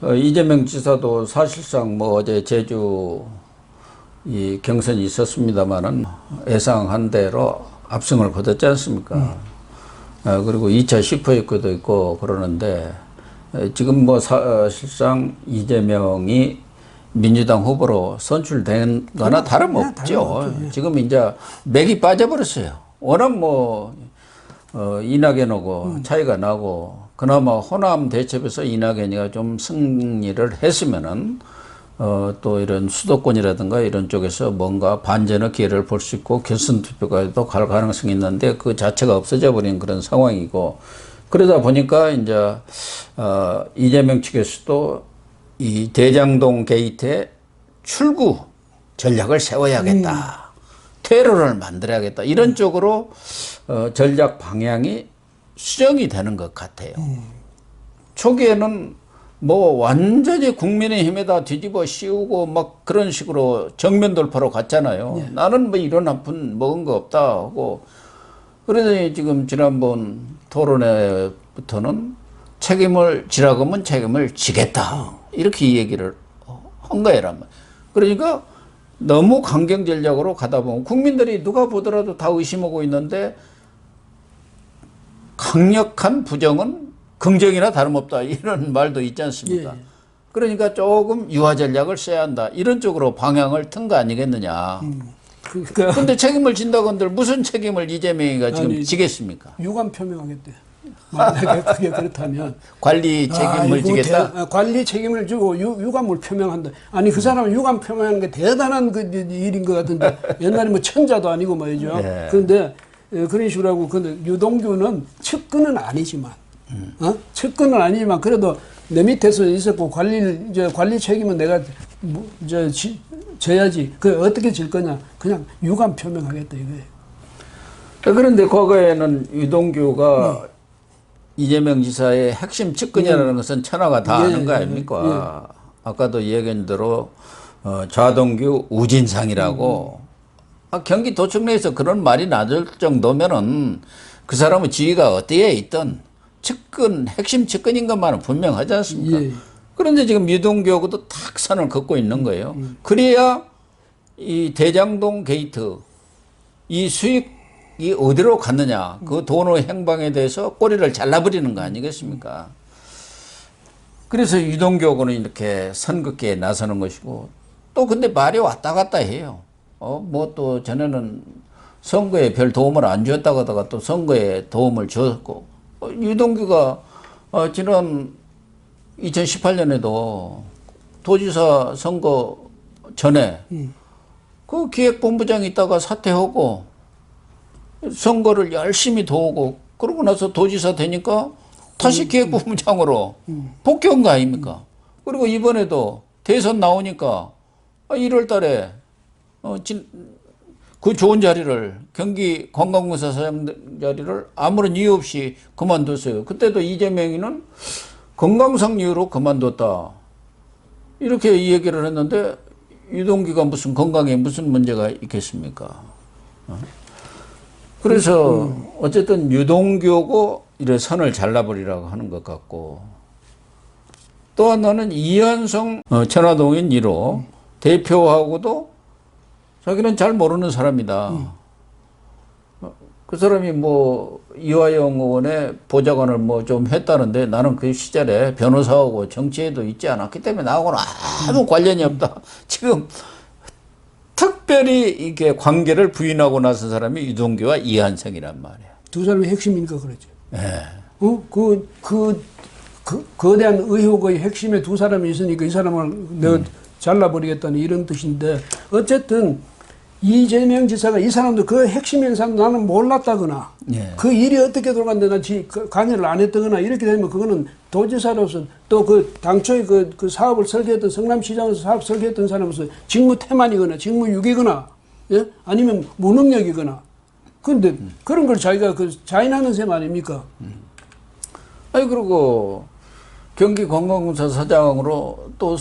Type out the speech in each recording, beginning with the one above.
이재명 지사도 사실상 뭐 어제 제주 이 경선이 있었습니다만은 예상한 대로 압승을 거뒀지 않습니까? 그리고 2차 슈퍼위크도 있고 그러는데 지금 뭐 사실상 이재명이 민주당 후보로 선출된 거나 다름없죠. 지금 이제 맥이 빠져버렸어요. 워낙 뭐 이낙연하고 차이가 나고 그나마 호남 대첩에서 이낙연이가 좀 승리를 했으면은 또 이런 수도권이라든가 이런 쪽에서 뭔가 반전의 기회를 볼 수 있고 결선 투표까지도 갈 가능성이 있는데 그 자체가 없어져 버린 그런 상황이고 그러다 보니까 이제 이재명 측에서도 이 대장동 게이트에 출구 전략을 세워야겠다. 퇴로를 만들어야겠다. 이런 쪽으로 전략 방향이 수정이 되는 것 같아요. 초기에는 뭐 완전히 국민의힘에다 뒤집어 씌우고 막 그런 식으로 정면 돌파로 갔잖아요. 나는 뭐 이런 한푼 먹은 거 없다 하고 그러더니 지금 지난번 토론회부터는 책임을 지라고 하면 책임을 지겠다. 이렇게 이 얘기를 한 거예요. 그러니까 너무 강경 전략으로 가다 보면 국민들이 누가 보더라도 다 의심하고 있는데 강력한 부정은 긍정이나 다름없다 이런 말도 있지 않습니까? 예. 그러니까 조금 유화 전략을 써야 한다 이런 쪽으로 방향을 튼 거 아니겠느냐. 그런데 책임을 진다고 한들 무슨 책임을 이재명이가 지금 지겠습니까? 유감 표명하겠대. 만약에 그게 그렇다면 관리 책임을 지겠다. 관리 책임을 지고 유감을 표명한다. 아니 그 사람은 유감 표명하는 게 대단한 그 일인 것 같은데 옛날에 뭐 천자도 아니고 말이죠. 네. 그런데 그런 식으로 하고 근데 유동규는 측근은 아니지만 측근은 아니지만 그래도 내 밑에서 있었고 관리 책임은 내가 져야지. 그 어떻게 질 거냐? 그냥 유감 표명하겠다 이거예요. 그런데 과거에는 유동규가 이재명 지사의 핵심 측근이라는 것은 천하가 다 아는 거 아닙니까? 아까도 이야기한 대로 좌동규 우진상이라고 경기도청 내에서 그런 말이 나올 정도면은 그 사람의 지위가 어디에 있든 측근, 핵심 측근인 것만은 분명하지 않습니까? 그런데 지금 유동규하고도 탁 선을 긋고 있는 거예요. 그래야 이 대장동 게이트 이 수익이 어디로 갔느냐 그 돈의 행방에 대해서 꼬리를 잘라버리는 거 아니겠습니까? 그래서 유동규하고는 이렇게 선긋기에 나서는 것이고 또 근데 말이 왔다 갔다 해요. 뭐 또 전에는 선거에 별 도움을 안 주었다고 하다가 또 선거에 도움을 줬고 유동규가 지난 2018년에도 도지사 선거 전에 그 기획본부장이 있다가 사퇴하고 선거를 열심히 도우고 그러고 나서 도지사 되니까 다시 기획본부장으로 복귀한 거 아닙니까? 그리고 이번에도 대선 나오니까 1월 달에 그 좋은 자리를 경기 관광공사 사장 자리를 아무런 이유 없이 그만뒀어요. 그때도 이재명이는 건강상 이유로 그만뒀다. 이렇게 이 얘기를 했는데 유동규가 무슨 건강에 무슨 문제가 있겠습니까? 그래서 어쨌든 유동규고 이래 선을 잘라버리라고 하는 것 같고 또 하나는 이현성 천화동인 1호 대표하고도 자기는 잘 모르는 사람이다. 그 사람이 뭐 이화영 의원의 보좌관을 뭐 좀 했다는데 나는 그 시절에 변호사하고 정치에도 있지 않았기 때문에 나하고는 아무 관련이 없다. 지금 특별히 이게 관계를 부인하고 나선 사람이 유동규와 이한성이란 말이야. 두 사람이 핵심이니까 그러죠. 네. 거대한 의혹의 핵심에 두 사람이 있으니까 이 사람을 내가 잘라버리겠다는 이런 뜻인데 어쨌든 이재명 지사가 이 사람도 그 핵심인 사람 나는 몰랐다거나 그 일이 어떻게 돌아간다나 관여를 안 했다거나 이렇게 되면 그거는 도지사로서 또 그 당초에 그 사업을 설계했던 성남시장에서 사업 설계했던 사람으로서 직무 태만이거나 직무 유기거나 아니면 무능력이거나 그런데 그런 걸 자기가 자인하는 셈 아닙니까? 아니 그리고 경기관광공사 사장으로 또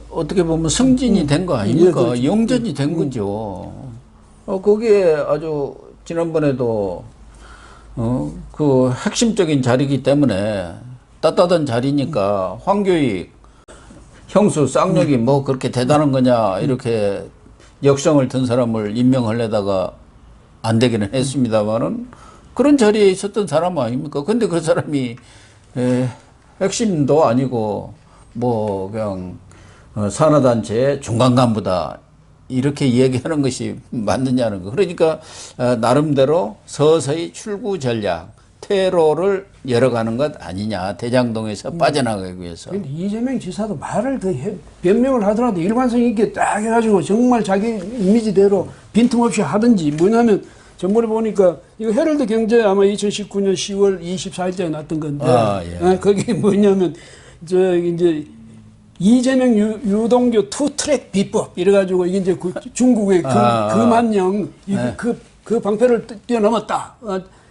어떻게 보면 승진이 된 거 아닙니까? 그렇죠. 영전이 된 거죠. 거기에 아주 지난번에도 그 핵심적인 자리이기 때문에 따뜻한 자리니까 황교익 형수 쌍욕이 뭐 그렇게 대단한 거냐 이렇게 역성을 든 사람을 임명하려다가 안 되기는 했습니다만은 그런 자리에 있었던 사람 아닙니까? 근데 그 사람이 핵심도 아니고 뭐 그냥 산하단체의 중간 간부다 이렇게 얘기하는 것이 맞느냐는 거. 그러니까 나름대로 서서히 출구 전략 퇴로를 열어가는 것 아니냐. 대장동에서 빠져나가기 위해서. 근데 이재명 지사도 말을 더 변명을 하더라도 일관성 있게 딱 해가지고 정말 자기 이미지대로 빈틈없이 하든지 뭐냐면 전번에 보니까 이거 헤럴드 경제 아마 2019년 10월 24일자에 났던 건데 예. 거기 뭐냐면 이제 이재명 유동규 투트랙 비법 이래가지고 이게 이제 중국의 금한령 그 방패를 뛰어넘었다.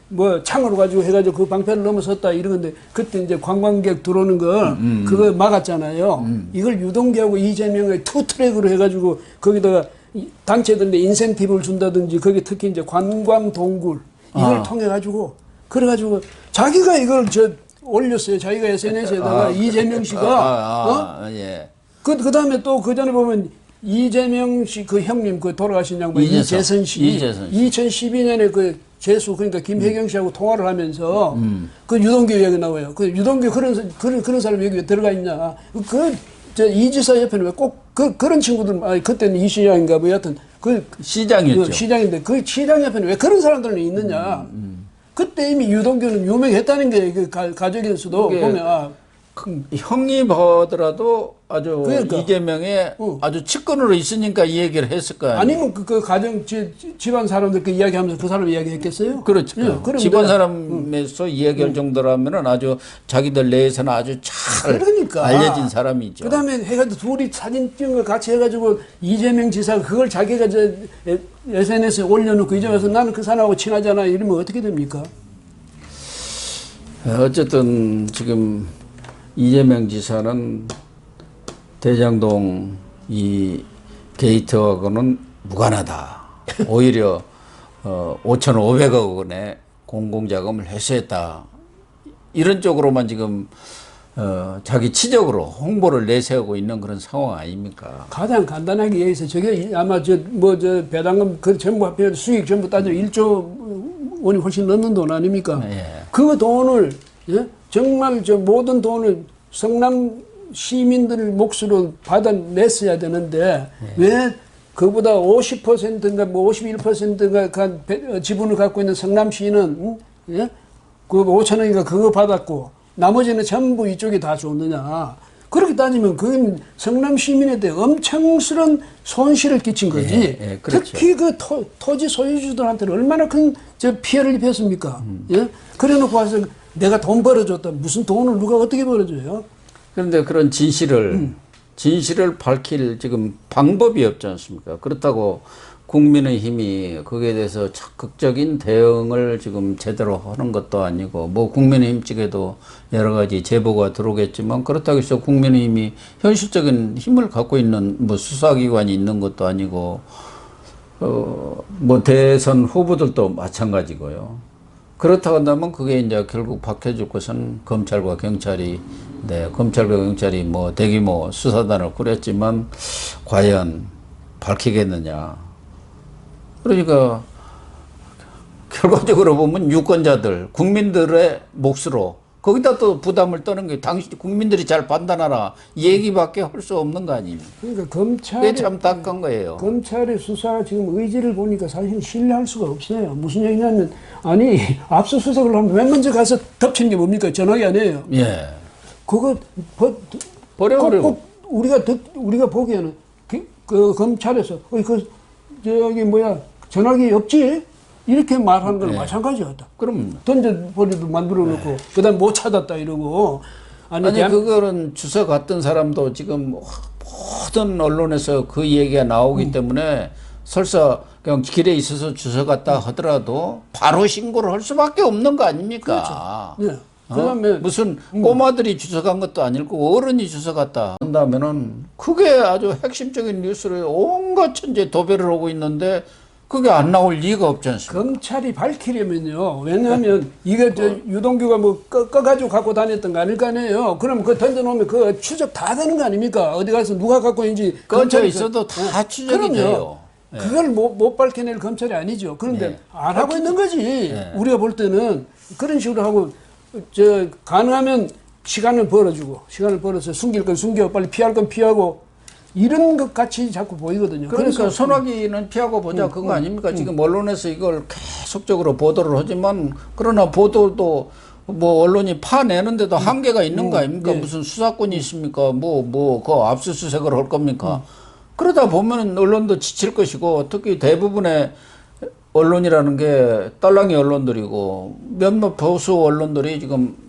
뭐 창으로 가지고 해가지고 그 방패를 넘어섰다 이런 건데 그때 이제 관광객 들어오는 거 그거 막았잖아요. 이걸 유동규하고 이재명의 투트랙으로 해가지고 거기다가 단체들인데 인센티브를 준다든지 거기 특히 이제 관광 동굴 이걸 통해 가지고 그래가지고 자기가 이걸 올렸어요. 자기가 SNS에다가 이재명 씨가 예. 그다음에 또 그 전에 보면 이재명 씨 그 형님 그 돌아가신 양반 이재선 씨 2012년에 그 재수 그러니까 김혜경 씨하고 통화를 하면서 그 유동규 얘기 나와요. 그 유동규 그런 사람 여기 왜 들어가 있냐? 이지사 옆에는 왜 꼭 그런 친구들 그때는 이시장인가 뭐 여하튼 시장이었죠. 시장인데 그 시장 옆에는 왜 그런 사람들은 있느냐? 그때 이미 유동규는 유명했다는 게 그 가족에서도 보면 형이 보더라도 아주 그러니까. 이재명의 아주 측근으로 있으니까 이 얘기를 했을 거야. 아니면 그 가정 집안 사람들 그 이야기하면서 그 사람 이야기했겠어요? 그렇죠. 예, 집안 사람에서 이야기할 정도라면은 아주 자기들 내에서는 아주 잘 그러니까. 알려진 사람이죠. 그다음에 해가지고 둘이 사진 찍은 걸 같이 해가지고 이재명 지사가 그걸 자기가 SNS에 올려놓고 이제 와서 나는 그 사람하고 친하잖아 이러면 어떻게 됩니까? 어쨌든 지금 이재명 지사는 대장동 이 게이트하고는 무관하다. 오히려 5,500억 원의 공공자금을 회수했다. 이런 쪽으로만 지금 자기 치적으로 홍보를 내세우고 있는 그런 상황 아닙니까? 가장 간단하게 얘기해서 저게 아마 배당금 그 전부 합해 수익 전부 따지면 1조 원이 훨씬 넘는 돈 아닙니까? 예. 그 돈을 정말 모든 돈을 성남 시민들 몫으로 받아냈어야 되는데 왜 그보다 50%인가 뭐 51%가 지분을 갖고 있는 성남시는 그 5천원인가 그거 받았고 나머지는 전부 이쪽이 다 줬느냐. 그렇게 따지면 그건 성남 시민에 대해 엄청스러운 손실을 끼친 거지. 그렇죠. 특히 그 토지 소유주들한테는 얼마나 큰 피해를 입혔습니까? 그래 놓고 와서 내가 돈 벌어줬다. 무슨 돈을 누가 어떻게 벌어줘요? 그런데 그런 진실을 밝힐 지금 방법이 없지 않습니까? 그렇다고 국민의힘이 거기에 대해서 적극적인 대응을 지금 제대로 하는 것도 아니고 뭐 국민의힘 측에도 여러 가지 제보가 들어오겠지만 그렇다고 해서 국민의힘이 현실적인 힘을 갖고 있는 뭐 수사기관이 있는 것도 아니고 뭐 대선 후보들도 마찬가지고요. 그렇다고 한다면 그게 이제 결국 밝혀질 것은 검찰과 경찰이 검찰과 경찰이 뭐 대규모 수사단을 꾸렸지만 과연 밝히겠느냐. 그러니까 결과적으로 보면 유권자들, 국민들의 몫으로 거기다 또 부담을 떠는 게 당신 국민들이 잘 판단하라 이 얘기밖에 할 수 없는 거 아닙니까? 그러니까 검찰이 그게 참 딱한 거예요. 검찰의 수사 지금 의지를 보니까 사실 신뢰할 수가 없어요. 무슨 얘기냐면 아니 압수수색을 하면 맨 먼저 가서 덮치는 게 뭡니까? 전화기 아니에요. 예. 그거 버려버리고 우리가 보기에는 그 검찰에서 저기 전화기 없지? 이렇게 말하는 거랑 마찬가지였다. 그럼 던져버리도 만들어 놓고 그다음 못 찾았다 이러고 아니 그거는 주워 갔던 사람도 지금 모든 언론에서 그 얘기가 나오기 때문에 설사 그냥 길에 있어서 주워 갔다 하더라도 바로 신고를 할 수밖에 없는 거 아닙니까? 그렇죠. 그다음에 무슨 꼬마들이 주워 간 것도 아니고 어른이 주워 갔다 한다면은 그게 아주 핵심적인 뉴스를 온갖 천재 도배를 하고 있는데 그게 안 나올 리가 없지 않습니까? 검찰이 밝히려면요. 왜냐하면 이게 저 유동규가 뭐 꺼가지고 갖고 다녔던 거 아닐 거 아니에요. 그럼 그 던져놓으면 그 추적 다 되는 거 아닙니까? 어디 가서 누가 갖고 있는지 검찰이 있어도 다 추적이 그럼요. 돼요. 그걸 못 밝혀낼 검찰이 아니죠. 그런데 네. 안 하고 있는 거지. 우리가 볼 때는 그런 식으로 하고 저 가능하면 시간을 벌어서 숨길 건 숨겨 빨리 피할 건 피하고 이런 것 같이 자꾸 보이거든요. 그러니까 그래서 소나기는 피하고 보자 그거 아닙니까? 지금 언론에서 이걸 계속적으로 보도를 하지만 그러나 보도도 뭐 언론이 파내는데도 한계가 있는 거 아닙니까? 무슨 수사권이 있습니까? 그 압수수색을 할 겁니까? 그러다 보면 언론도 지칠 것이고 특히 대부분의 언론이라는 게 딸랑이 언론들이고 몇몇 보수 언론들이 지금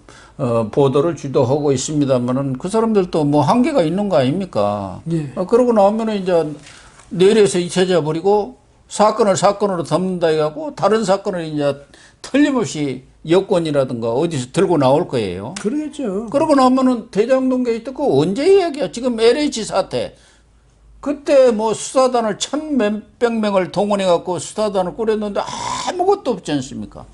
보도를 주도하고 있습니다만은 그 사람들도 뭐 한계가 있는 거 아닙니까? 예. 그러고 나오면은 이제 내려서 잊혀져 버리고 사건으로 덮는다 해갖고 다른 사건을 이제 틀림없이 여권이라든가 어디서 들고 나올 거예요. 그러겠죠. 그러고 나면은 대장동 게이트 그 언제 이야기야? 지금 LH 사태. 그때 뭐 수사단을 1,000몇백 명을 동원해갖고 수사단을 꾸렸는데 아무것도 없지 않습니까?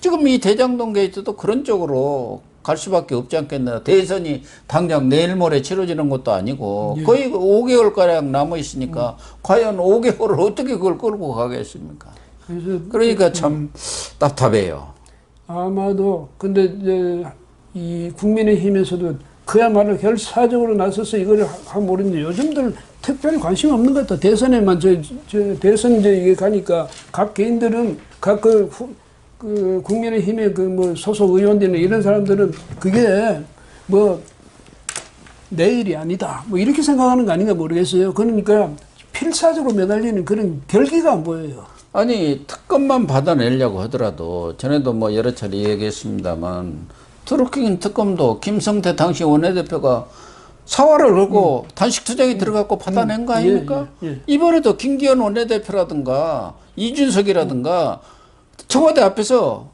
지금 이 대장동 게이트도 그런 쪽으로 갈 수밖에 없지 않겠나. 대선이 당장 내일 모레 치러지는 것도 아니고 거의 5개월가량 남아있으니까 과연 5개월을 어떻게 그걸 끌고 가겠습니까? 그러니까 참 답답해요. 아마도 근데 이제 이 국민의힘에서도 그야말로 결사적으로 나서서 이걸 하면 모르는데 요즘들 특별히 관심 없는 것 같아. 대선에만 대선 이제 이게 가니까 각 개인들은 그 국민의힘의 그 뭐 소속 의원들이나 이런 사람들은 그게 뭐 내일이 아니다. 뭐 이렇게 생각하는 거 아닌가 모르겠어요. 그러니까 필사적으로 매달리는 그런 결기가 안 보여요. 아니 특검만 받아내려고 하더라도 전에도 뭐 여러 차례 얘기했습니다만 트루킹 특검도 김성태 당시 원내대표가 사활을 걸고 단식투쟁에 들어갔고 받아낸 거 아닙니까? 이번에도 김기현 원내대표라든가 이준석이라든가 청와대 앞에서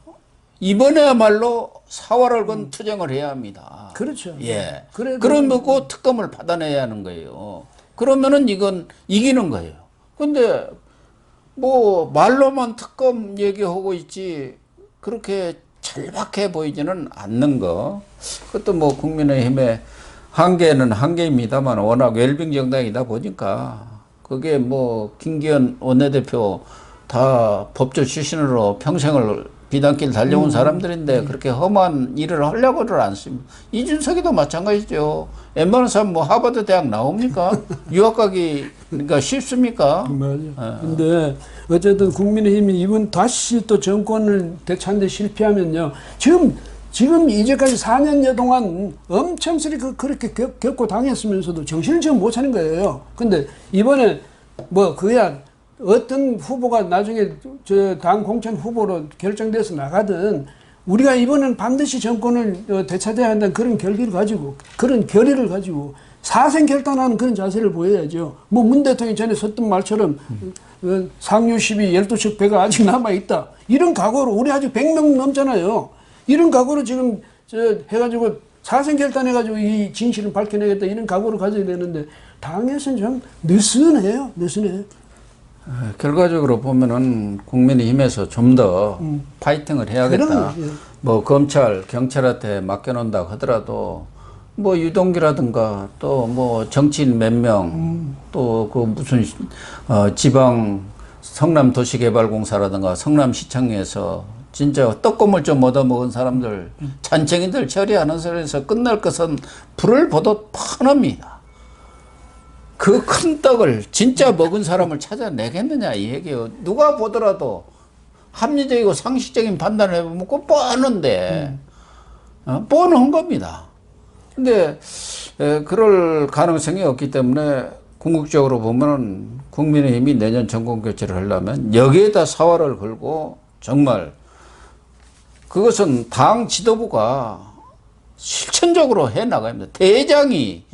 이번에야말로 사활을 건 투쟁을 해야 합니다. 그렇죠. 예. 그러면 그 특검을 받아내야 하는 거예요. 그러면은 이건 이기는 거예요. 근데 뭐 말로만 특검 얘기하고 있지 그렇게 절박해 보이지는 않는 거. 그것도 뭐 국민의힘의 한계는 한계입니다만 워낙 웰빙 정당이다 보니까 그게 뭐 김기현 원내대표 다 법조 출신으로 평생을 비단길 달려온 사람들인데 그렇게 험한 일을 하려고를 않습니다. 이준석이도 마찬가지죠. 웬만한 사람 뭐 하버드 대학 나옵니까? 유학 가기가 쉽습니까? 맞아요. 근데 어쨌든 국민의힘이 이번 다시 또 정권을 되찾는 데 실패하면요. 지금 이제까지 4년여 동안 엄청 그렇게 겪고 당했으면서도 정신을 지금 못 차린 거예요. 근데 이번에 뭐 그야 어떤 후보가 나중에 저 당 공천 후보로 결정돼서 나가든 우리가 이번엔 반드시 정권을 되찾아야 한다는 그런 그런 결의를 가지고 사생결단하는 그런 자세를 보여야죠. 뭐 문 대통령이 전에 썼던 말처럼 상류 12, 12척 배가 아직 남아있다. 이런 각오로 우리 아직 100명 넘잖아요. 이런 각오로 지금 해가지고 사생결단해가지고 이 진실을 밝혀내겠다 이런 각오를 가져야 되는데 당에서는 좀 느슨해요. 결과적으로 보면은 국민의힘에서 좀 더 파이팅을 해야겠다. 뭐 검찰, 경찰한테 맡겨놓는다 하더라도 뭐 유동규라든가 또 뭐 정치인 몇 명 또 그 무슨 지방 성남도시개발공사라든가 성남시청에서 진짜 떡고물 좀 얻어먹은 사람들 잔챙이들 처리하는 소리에서 끝날 것은 불을 보듯 뻔합니다. 그 큰 떡을 진짜 먹은 사람을 찾아내겠느냐 이 얘기예요. 누가 보더라도 합리적이고 상식적인 판단을 해보면 그거 뻔한데 뻔한 겁니다. 근데 그럴 가능성이 없기 때문에 궁극적으로 보면 국민의힘이 내년 정권교체를 하려면 여기에다 사활을 걸고 정말 그것은 당 지도부가 실천적으로 해나가야 합니다. 대장이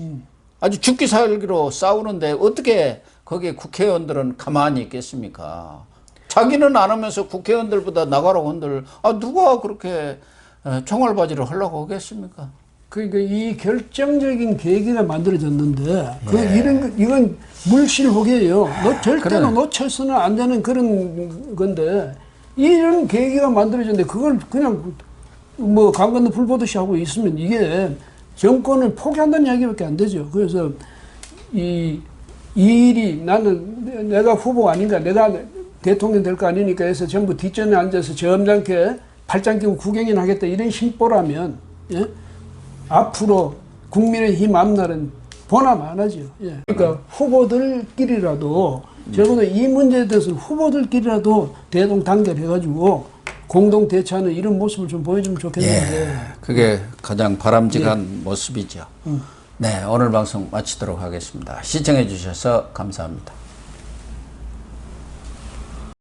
아주 죽기 살기로 싸우는데 어떻게 거기에 국회의원들은 가만히 있겠습니까? 자기는 안 하면서 국회의원들보다 나가라고 한들 누가 그렇게 총알바지를 하려고 하겠습니까? 그러니까 이 결정적인 계기가 만들어졌는데 예. 이건 물실혹이에요. 절대로 그래. 놓쳐서는 안 되는 그런 건데 이런 계기가 만들어졌는데 그걸 그냥 뭐 강 건너 불 보듯이 하고 있으면 이게 정권을 포기한다는 이야기밖에 안 되죠. 그래서 이 일이 나는 내가 후보 아닌가, 내가 대통령 될 거 아니니까 해서 전부 뒷전에 앉아서 점잖게 팔짱 끼고 구경이나 하겠다 이런 심보라면 예? 앞으로 국민의힘 앞날은 보나마나죠. 예. 그러니까 후보들끼리라도 적어도 이 문제에 대해서 후보들끼리라도 대동단결해가지고 공동 대처하는 이런 모습을 좀 보여주면 좋겠는데. 예, 그게 가장 바람직한 모습이죠. 네, 오늘 방송 마치도록 하겠습니다. 시청해 주셔서 감사합니다.